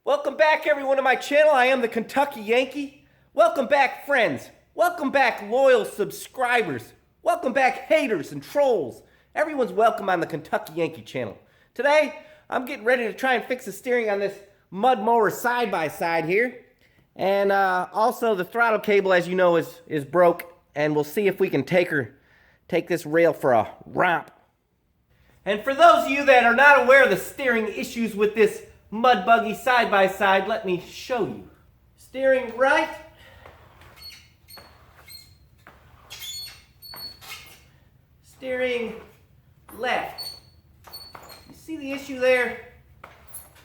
Welcome back, everyone, to my channel. I am the Kentucky Yankee. Welcome back, friends. Welcome back, loyal subscribers. Welcome back, haters and trolls. Everyone's welcome on the Kentucky Yankee channel. Today, I'm getting ready to try and fix the steering on this mud mower side-by-side here. And also the throttle cable, as you know, is broke. And we'll see if we can take this rail for a romp. And for those of you that are not aware of the steering issues with this mud buggy side-by-side, let me show you. Steering right. Steering left. You see the issue there?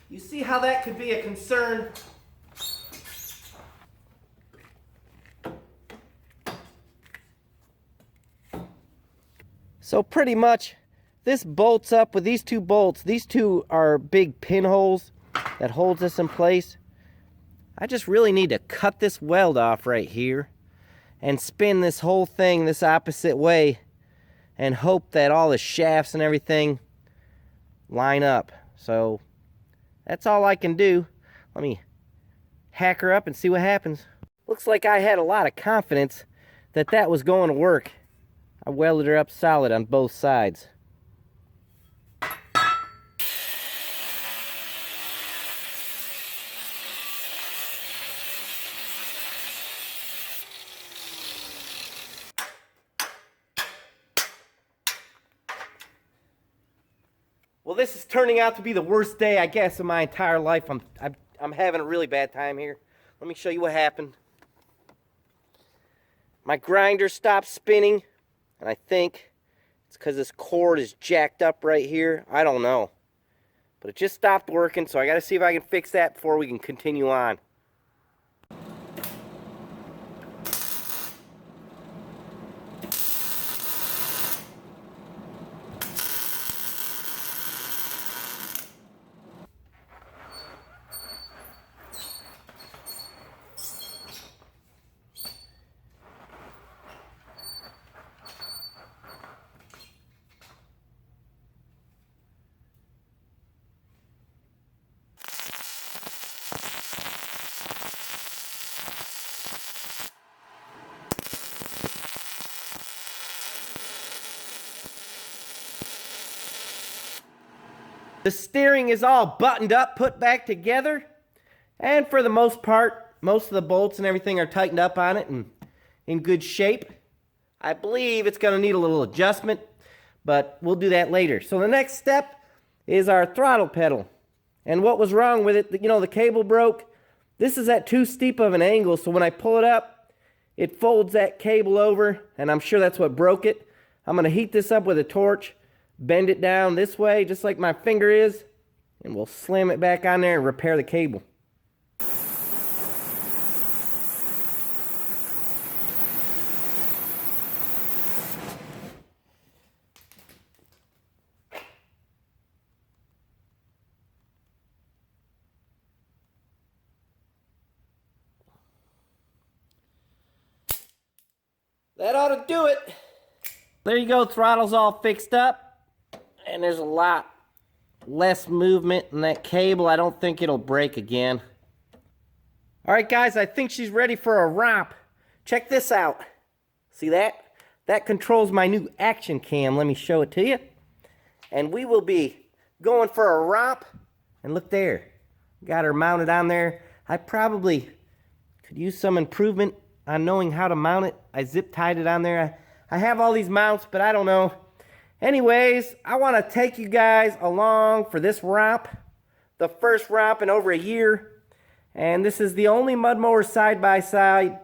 You see how that could be a concern? So pretty much, this bolts up with these two bolts. These two are big pinholes that holds this in place. I just really need to cut this weld off right here and spin this whole thing this opposite way and hope that all the shafts and everything line up. So that's all I can do. Let me hack her up and see what happens. Looks like I had a lot of confidence that that was going to work. I welded her up solid on both sides. Well, this is turning out to be the worst day, I guess, of my entire life. I'm having a really bad time here. Let me show you what happened. My grinder stopped spinning, and I think it's because this cord is jacked up right here. I don't know. But it just stopped working, so I got to see if I can fix that before we can continue on. The steering is all buttoned up, put back together, and for the most part, most of the bolts and everything are tightened up on it and in good shape. I believe it's going to need a little adjustment, but we'll do that later. So the next step is our throttle pedal. And what was wrong with it, you know, the cable broke. This is at too steep of an angle, so when I pull it up, it folds that cable over, and I'm sure that's what broke it. I'm going to heat this up with a torch, bend it down this way, just like my finger is, and we'll slam it back on there and repair the cable. That ought to do it. There you go, throttle's all fixed up. And there's a lot less movement in that cable. I don't think it'll break again. All right, guys, I think she's ready for a romp. Check this out. See that? That controls my new action cam. Let me show it to you. And we will be going for a romp. And look there. Got her mounted on there. I probably could use some improvement on knowing how to mount it. I zip tied it on there. I have all these mounts, but I don't know. Anyways, I want to take you guys along for this romp, the first romp in over a year, and this is the only mud mower side-by-side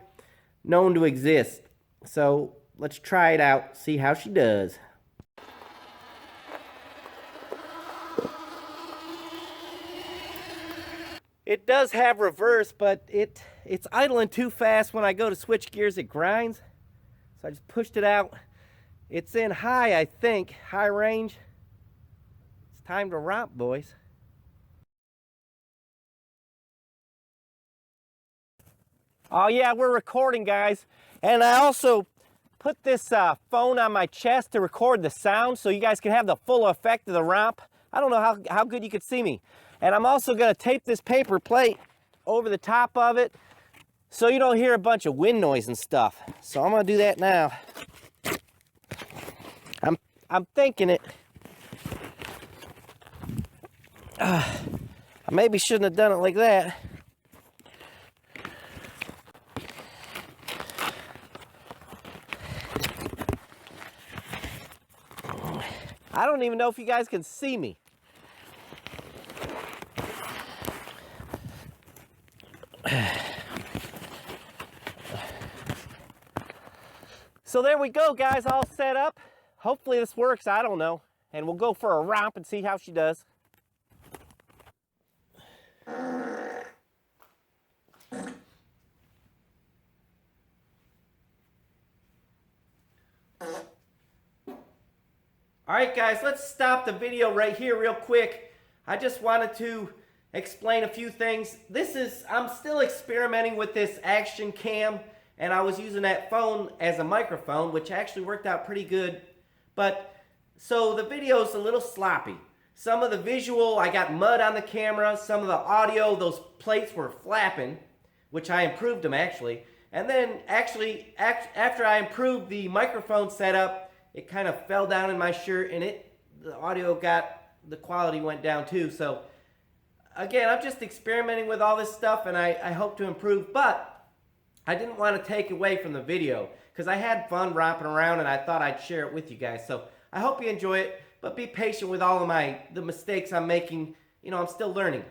known to exist. So let's try it out, see how she does. It does have reverse, but it's idling too fast. When I go to switch gears, it grinds. So I just pushed it out. It's in high, I think, high range. It's time to romp, boys. Oh yeah, we're recording, guys. And I also put this phone on my chest to record the sound so you guys can have the full effect of the romp. I don't know how good you could see me. And I'm also gonna tape this paper plate over the top of it so you don't hear a bunch of wind noise and stuff. So I'm gonna do that now. I'm thinking it. I maybe shouldn't have done it like that. I don't even know if you guys can see me. So there we go, guys, all set up. Hopefully this works, I don't know. And we'll go for a romp and see how she does. Alright guys, let's stop the video right here real quick. I just wanted to explain a few things. I'm still experimenting with this action cam, and I was using that phone as a microphone, which actually worked out pretty good. But, so the video's a little sloppy. Some of the visual, I got mud on the camera. Some of the audio, those plates were flapping, which I improved them actually. And then actually, after I improved the microphone setup, it kind of fell down in my shirt, and the audio the quality went down too. So again, I'm just experimenting with all this stuff, and I hope to improve, but I didn't want to take away from the video because I had fun romping around, and I thought I'd share it with you guys. So I hope you enjoy it, but be patient with all of the mistakes I'm making. You know, I'm still learning.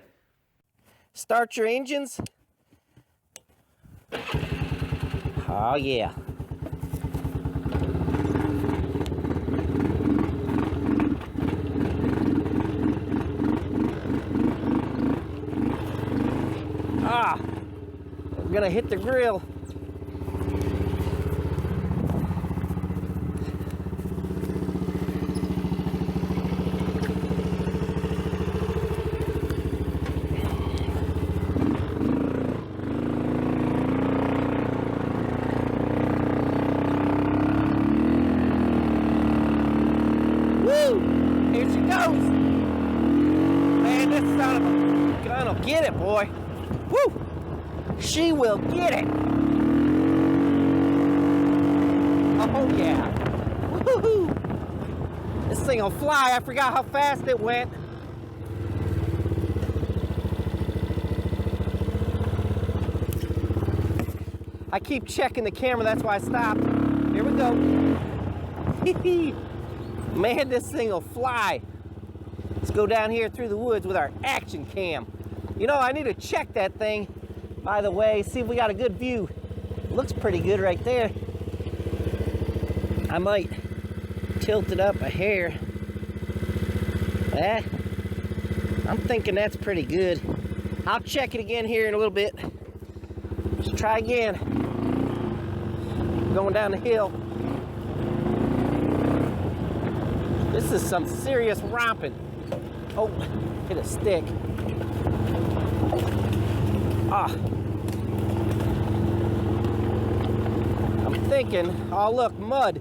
Start your engines. Oh yeah. We're gonna hit the grill. Woo! Here she goes. Man, this son of a gun will get it, boy. Woo! She will get it. Oh yeah. Woohoo! This thing will fly. I forgot how fast it went. I keep checking the camera, that's why I stopped. Here we go. Man, this thing will fly. Let's go down here through the woods with our action cam. You know, I need to check that thing, by the way, see if we got a good view. Looks pretty good right there. I might tilt it up a hair. I'm thinking that's pretty good. I'll check it again here in a little bit. Let's try again. Going down the hill. This is some serious romping. Oh, hit a stick. I'm thinking, oh look, mud.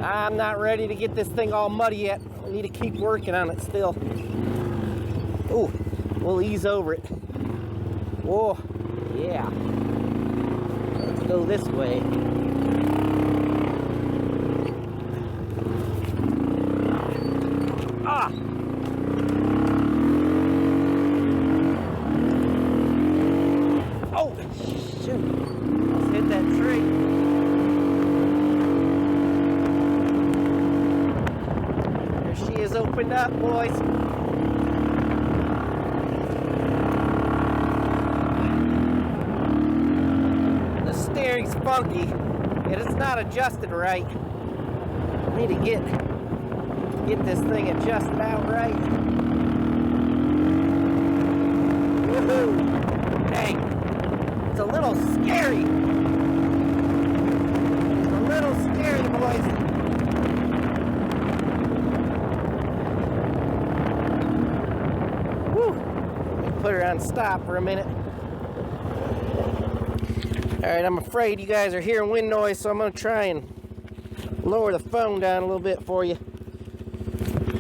I'm not ready to get this thing all muddy yet. I need to keep working on it still. Ooh, we'll ease over it. Oh, yeah. Let's go this way. Oh, shoot. Let's hit that tree. There she is, opened up, boys. The steering's funky. It is not adjusted right. I need to get this thing adjusted out right. Woohoo! Dang. It's a little scary. It's a little scary, boys. Woo! Let me put her on stop for a minute. Alright, I'm afraid you guys are hearing wind noise, so I'm going to try and lower the phone down a little bit for you.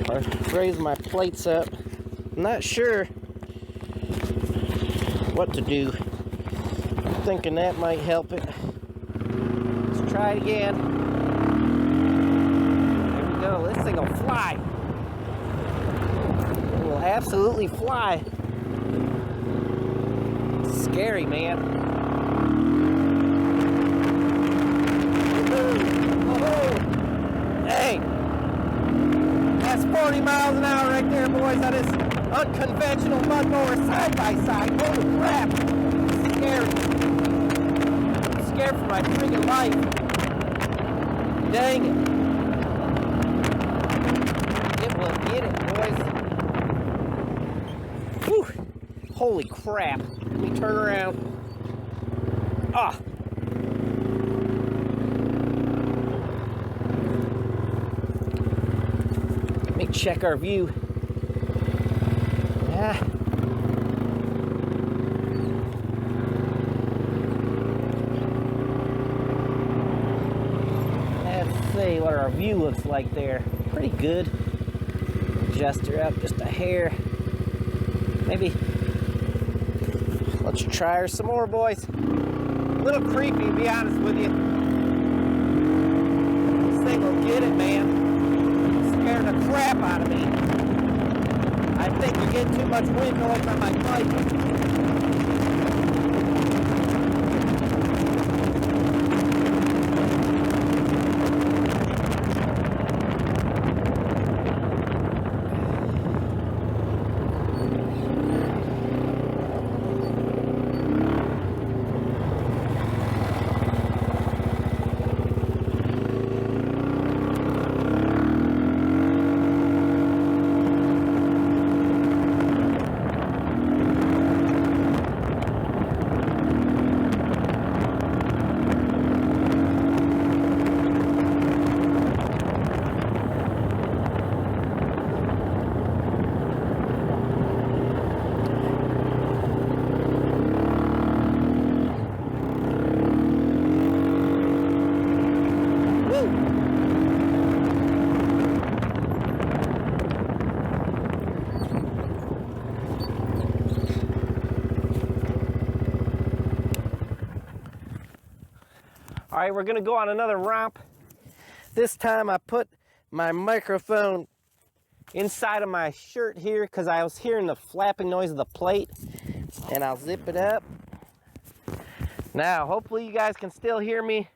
Or raise my plates up. I'm not sure what to do. I'm thinking that might help it. Let's try it again. There we go. This thing will fly. It will absolutely fly. It's scary, man. Hey, that's 40 miles an hour right there, boys, on this unconventional mud mower side-by-side. Holy crap. It's scary. I'm scared for my freaking life. Dang it. It will get it, boys. Whew. Holy crap. Let me turn around. Ah. Let me check our view. Yeah. Let's see what our view looks like there. Pretty good. Adjust her up just a hair. Maybe. Let's try her some more, boys. A little creepy, to be honest with you. This thing will get it, man. Scaring the crap out of me. I think you're getting too much wind noise on my bike. All right, we're gonna go on another romp. This time I put my microphone inside of my shirt here because I was hearing the flapping noise of the plate, and I'll zip it up. Now, hopefully you guys can still hear me.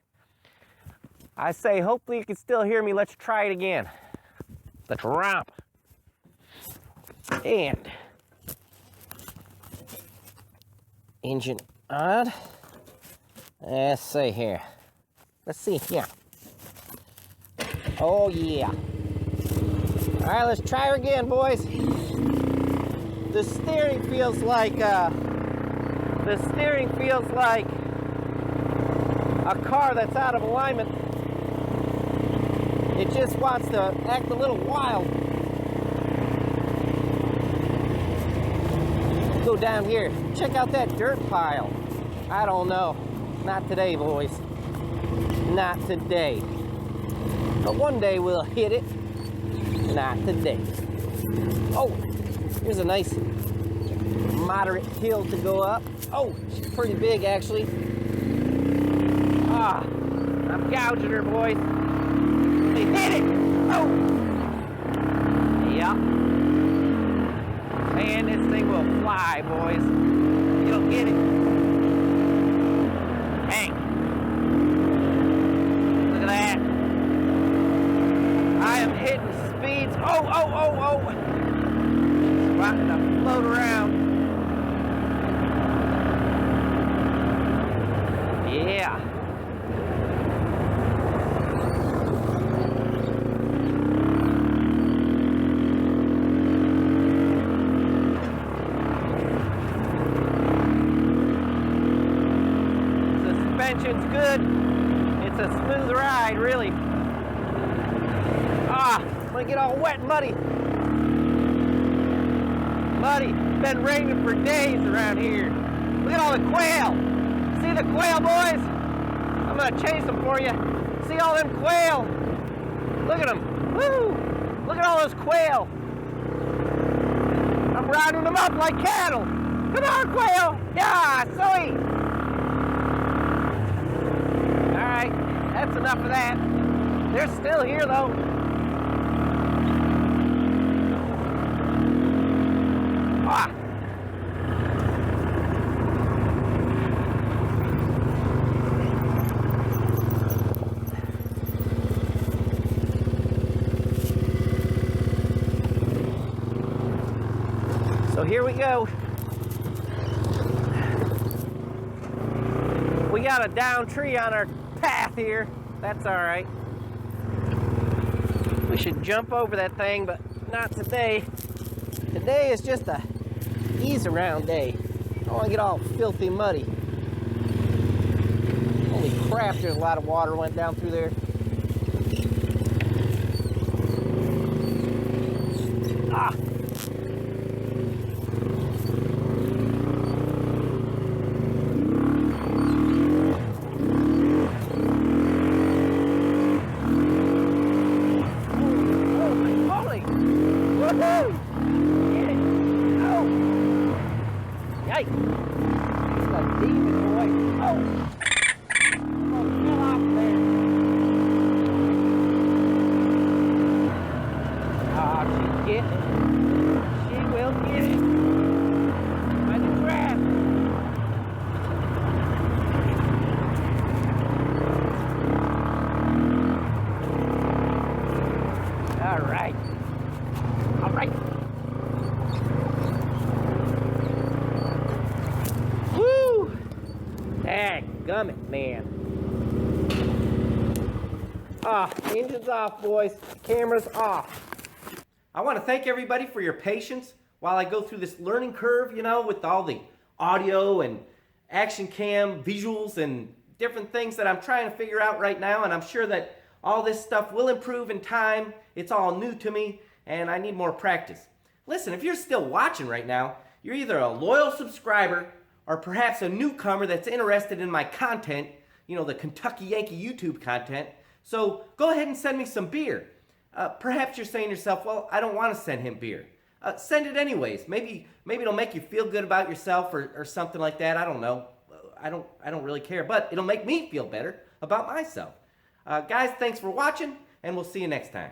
I say, hopefully you can still hear me. Let's try it again. Let's romp. And engine on. Let's see here. Let's see, yeah. Oh yeah. All right, let's try her again, boys. The steering feels like a car that's out of alignment. It just wants to act a little wild. Go down here. Check out that dirt pile. I don't know. Not today, boys. Not today. But one day we'll hit it. Not today. Oh, here's a nice moderate hill to go up. Oh, she's pretty big, actually. Ah, I'm gouging her, boys. They hit it. Oh. Yep. Man, this thing will fly, boys. You'll get it. Hey. Look at that. I am hitting speeds. Oh. It's wanting to float around. Yeah. Suspension's good. It's a smooth ride, really. Ah, I'm gonna get all wet and muddy. Muddy. Been raining for days around here. Look at all the quail. See the quail, boys? I'm gonna chase them for you. See all them quail? Look at them. Woo! Look at all those quail. I'm rounding them up like cattle. Come on, quail! Yeah, sweet! Alright, that's enough of that. They're still here though. Ah! So here we go. We got a down tree on our path here. That's all right. We should jump over that thing, but not today. Today is just a ease around day. I don't want to get all filthy muddy. Holy crap, there's a lot of water went down through there. Ah! Woohoo! Get it! Oh! Yikes! It's a demon boy. Oh! Oh, fell off there. Ah, she's getting it. She will get it. By the trap. All right. All right. Woo! Dadgummit, man. Ah, engine's off, boys. Camera's off. I want to thank everybody for your patience while I go through this learning curve, you know, with all the audio and action cam visuals and different things that I'm trying to figure out right now. And I'm sure that all this stuff will improve in time. It's all new to me, and I need more practice. Listen, if you're still watching right now, you're either a loyal subscriber or perhaps a newcomer that's interested in my content, you know, the Kentucky Yankee YouTube content. So go ahead and send me some beer. Perhaps you're saying to yourself, well, I don't want to send him beer. Send it anyways. Maybe it'll make you feel good about yourself or something like that. I don't know. I don't really care, but it'll make me feel better about myself. Guys, thanks for watching, and we'll see you next time.